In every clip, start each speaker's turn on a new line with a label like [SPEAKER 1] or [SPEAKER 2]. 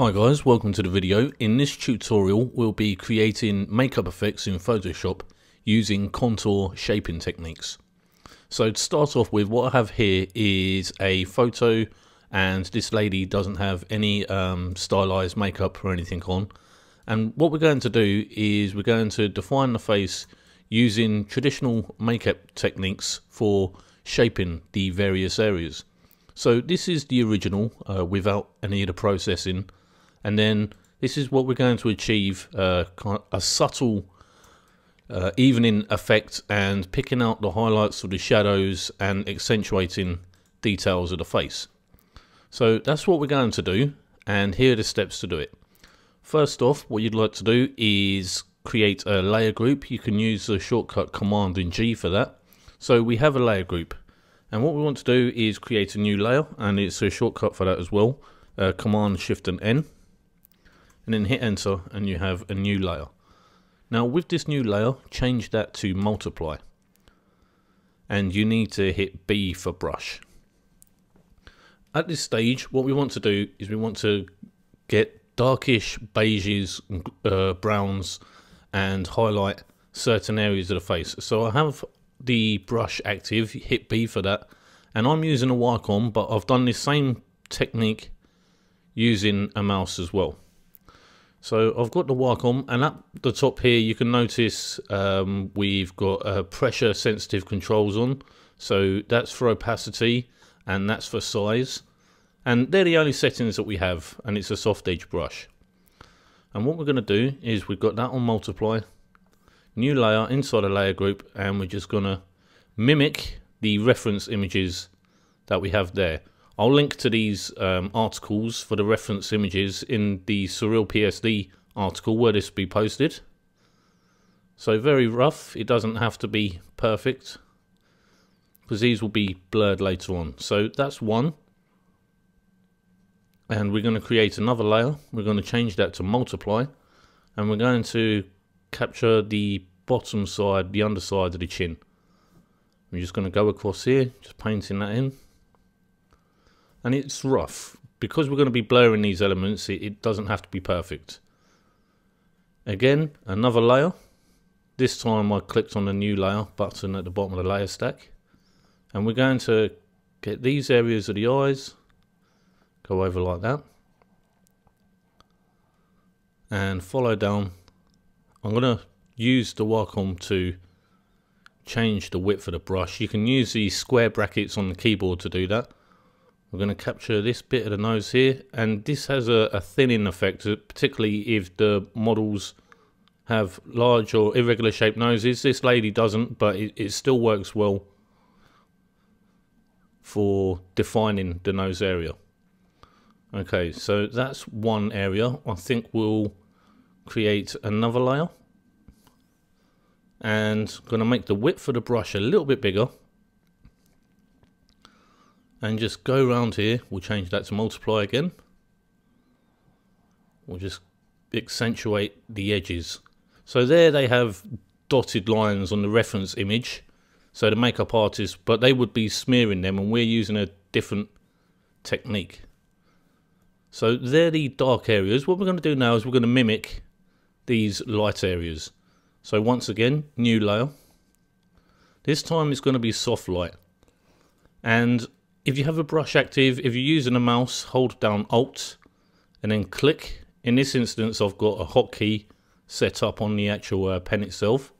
[SPEAKER 1] Hi guys, welcome to the video. In this tutorial we'll be creating makeup effects in Photoshop using contour shaping techniques. So to start off with, what I have here is a photo and this lady doesn't have any stylized makeup or anything on, and what we're going to do is we're going to define the face using traditional makeup techniques for shaping the various areas. So this is the original without any of the processing. And then this is what we're going to achieve, a subtle evening effect and picking out the highlights of the shadows and accentuating details of the face. So that's what we're going to do, and here are the steps to do it. First off, what you'd like to do is create a layer group. You can use the shortcut Command and G for that. So we have a layer group, and what we want to do is create a new layer, and it's a shortcut for that as well, Command Shift and N. And then hit enter and you have a new layer. Now with this new layer, change that to multiply, and you need to hit B for brush. At this stage, what we want to do is we want to get darkish beiges, browns, and highlight certain areas of the face. So I have the brush active, hit B for that, and I'm using a Wacom, but I've done this same technique using a mouse as well. So I've got the Wacom, and at the top here you can notice we've got pressure sensitive controls on. So that's for opacity and that's for size, and they're the only settings that we have, and it's a soft edge brush. And what we're going to do is we've got that on multiply, new layer inside a layer group, and we're just going to mimic the reference images that we have there. I'll link to these articles for the reference images in the Surreal PSD article where this will be posted. So very rough, it doesn't have to be perfect, because these will be blurred later on. So that's one. And we're going to create another layer. We're going to change that to multiply, and we're going to capture the bottom side, the underside of the chin. I'm just going to go across here, just painting that in. And it's rough. Because we're going to be blurring these elements, it doesn't have to be perfect. Again, another layer. This time I clicked on the new layer button at the bottom of the layer stack. And we're going to get these areas of the eyes, go over like that, and follow down. I'm going to use the Wacom to change the width of the brush. You can use these square brackets on the keyboard to do that. We're going to capture this bit of the nose here, and this has a thinning effect, particularly if the models have large or irregular shaped noses. This lady doesn't, but it still works well for defining the nose area. Okay, so that's one area. I think we'll create another layer, and I'm going to make the width of the brush a little bit bigger. And just go around here, we'll change that to multiply again. We'll just accentuate the edges. So there they have dotted lines on the reference image, so the makeup artist, but they would be smearing them, and we're using a different technique. So they're the dark areas. What we're going to do now is we're going to mimic these light areas. So once again, new layer. This time it's going to be soft light. And if you have a brush active, if you're using a mouse, hold down Alt and then click. In this instance, I've got a hotkey set up on the actual pen itself.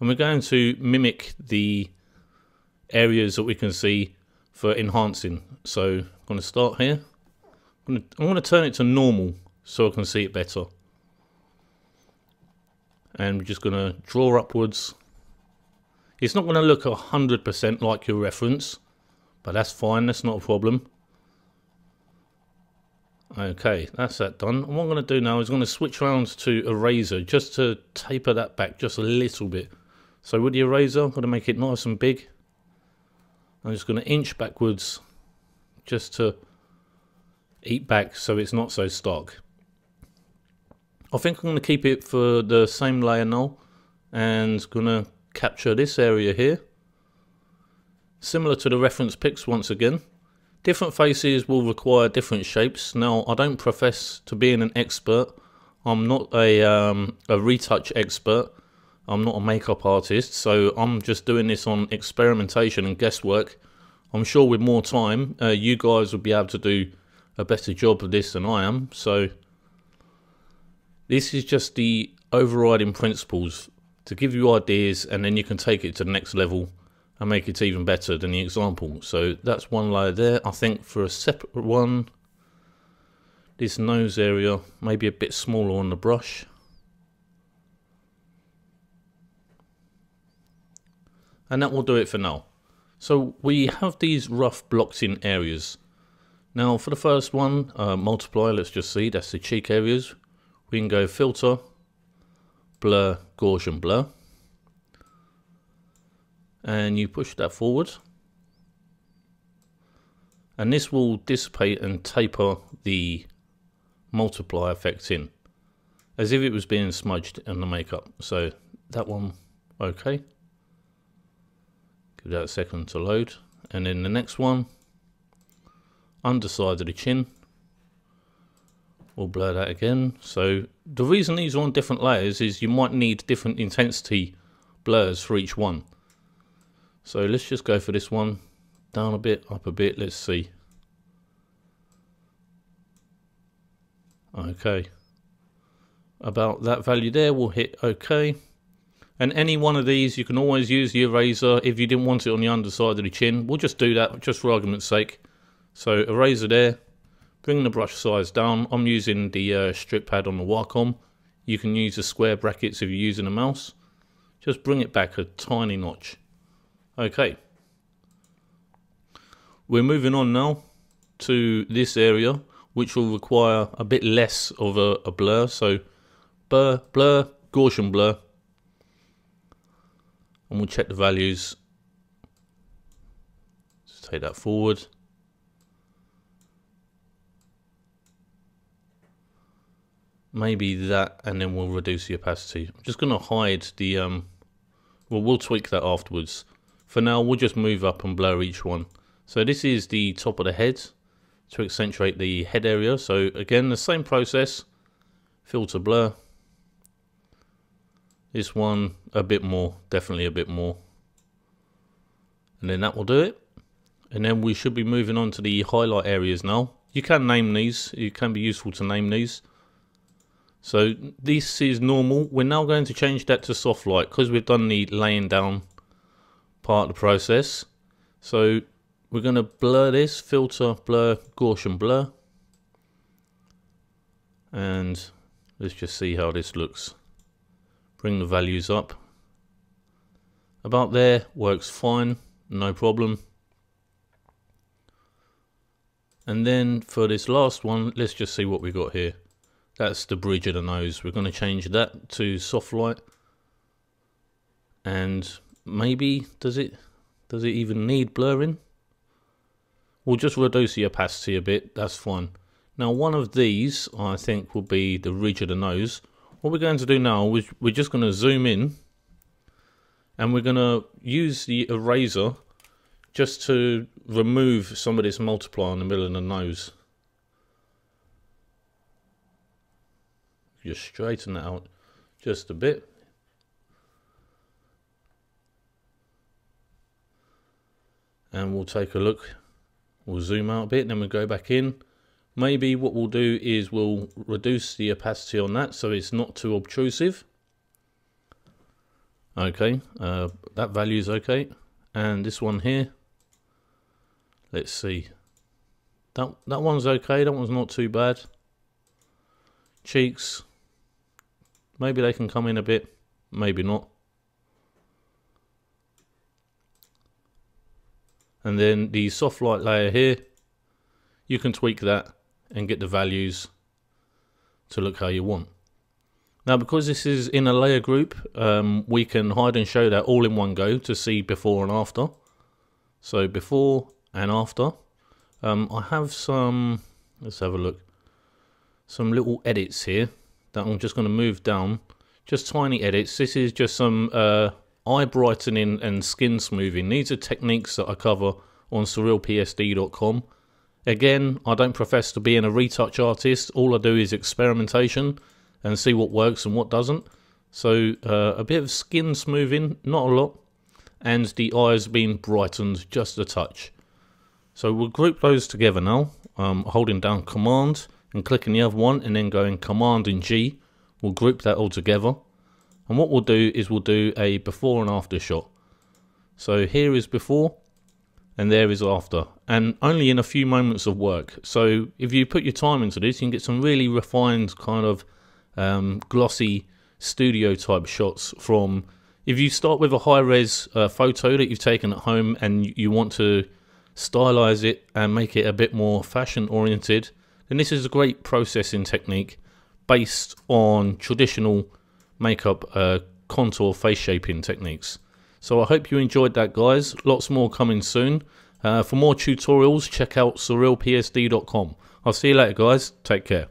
[SPEAKER 1] And we're going to mimic the areas that we can see for enhancing. So I'm going to start here. I'm going to turn it to normal so I can see it better. And we're just going to draw upwards. It's not going to look 100% like your reference, but that's fine, that's not a problem. Okay, that's that done. And what I'm going to do now is I'm going to switch around to eraser just to taper that back just a little bit. So with the eraser, I'm going to make it nice and big. I'm just going to inch backwards just to eat back so it's not so stark. I think I'm going to keep it for the same layer now, and going to capture this area here. Similar to the reference pics once again. Different faces will require different shapes. Now, I don't profess to being an expert. I'm not a retouch expert. I'm not a makeup artist, so I'm just doing this on experimentation and guesswork. I'm sure with more time, you guys will be able to do a better job of this than I am. So this is just the overriding principles to give you ideas, and then you can take it to the next level and make it even better than the example. So that's one layer there. I think for a separate one, this nose area, maybe a bit smaller on the brush. And that will do it for now. So we have these rough blocks in areas. Now for the first one, multiply, let's just see, that's the cheek areas. We can go filter, blur, Gaussian blur. And you push that forward. And this will dissipate and taper the multiply effect in, as if it was being smudged in the makeup. So that one, okay. Give that a second to load. And then the next one, underside of the chin. We'll blur that again. So the reason these are on different layers is you might need different intensity blurs for each one. So let's just go for this one. Down a bit, up a bit, let's see. Okay. About that value there, we'll hit OK. And any one of these, you can always use the eraser if you didn't want it on the underside of the chin. We'll just do that just for argument's sake. So eraser there, bring the brush size down. I'm using the strip pad on the Wacom. You can use the square brackets if you're using a mouse. Just bring it back a tiny notch. Okay. We're moving on now to this area, which will require a bit less of a blur. So blur, Gaussian blur. And we'll check the values. Just take that forward. Maybe that, and then we'll reduce the opacity. I'm just going to hide the, well, we'll tweak that afterwards. For now, we'll just move up and blur each one. So this is the top of the head to accentuate the head area. So again, the same process, filter blur. This one, a bit more, definitely a bit more. And then that will do it. And then we should be moving on to the highlight areas now. You can name these, it can be useful to name these. So this is normal. We're now going to change that to soft light because we've done the laying down part of the process. So we're going to blur this, filter, blur, Gaussian blur. And let's just see how this looks. Bring the values up. About there, works fine, no problem. And then for this last one, let's just see what we got here. That's the bridge of the nose. We're going to change that to soft light. And maybe, does it even need blurring? We'll just reduce the opacity a bit, that's fine. Now one of these, I think, will be the ridge of the nose. What we're going to do now is we're just going to zoom in. And we're going to use the eraser just to remove some of this multiply in the middle of the nose. Just straighten that out just a bit. And we'll take a look. We'll zoom out a bit, then we'll go back in. Maybe what we'll do is we'll reduce the opacity on that so it's not too obtrusive. Okay, that value is okay. And this one here, let's see. That one's okay, that one's not too bad. Cheeks, maybe they can come in a bit, maybe not. And then the soft light layer here, you can tweak that and get the values to look how you want. Now because this is in a layer group, we can hide and show that all in one go to see before and after. So before and after. I have some, let's have a look, some little edits here that I'm just going to move down. Just tiny edits. This is just some eye brightening and skin smoothing. These are techniques that I cover on surrealpsd.com. Again, I don't profess to being a retouch artist. All I do is experimentation and see what works and what doesn't. So a bit of skin smoothing, not a lot, and the eyes being brightened just a touch. So we'll group those together now, holding down Command and clicking the other one, and then going Command and G. We'll group that all together. And what we'll do is we'll do a before and after shot. So here is before, and there is after, and only in a few moments of work. So if you put your time into this, you can get some really refined kind of glossy studio type shots from, if you start with a high res photo that you've taken at home and you want to stylize it and make it a bit more fashion oriented, then this is a great processing technique based on traditional makeup contour face shaping techniques. So I hope you enjoyed that, guys. Lots more coming soon. For more tutorials, check out surrealpsd.com. I'll see you later, guys. Take care.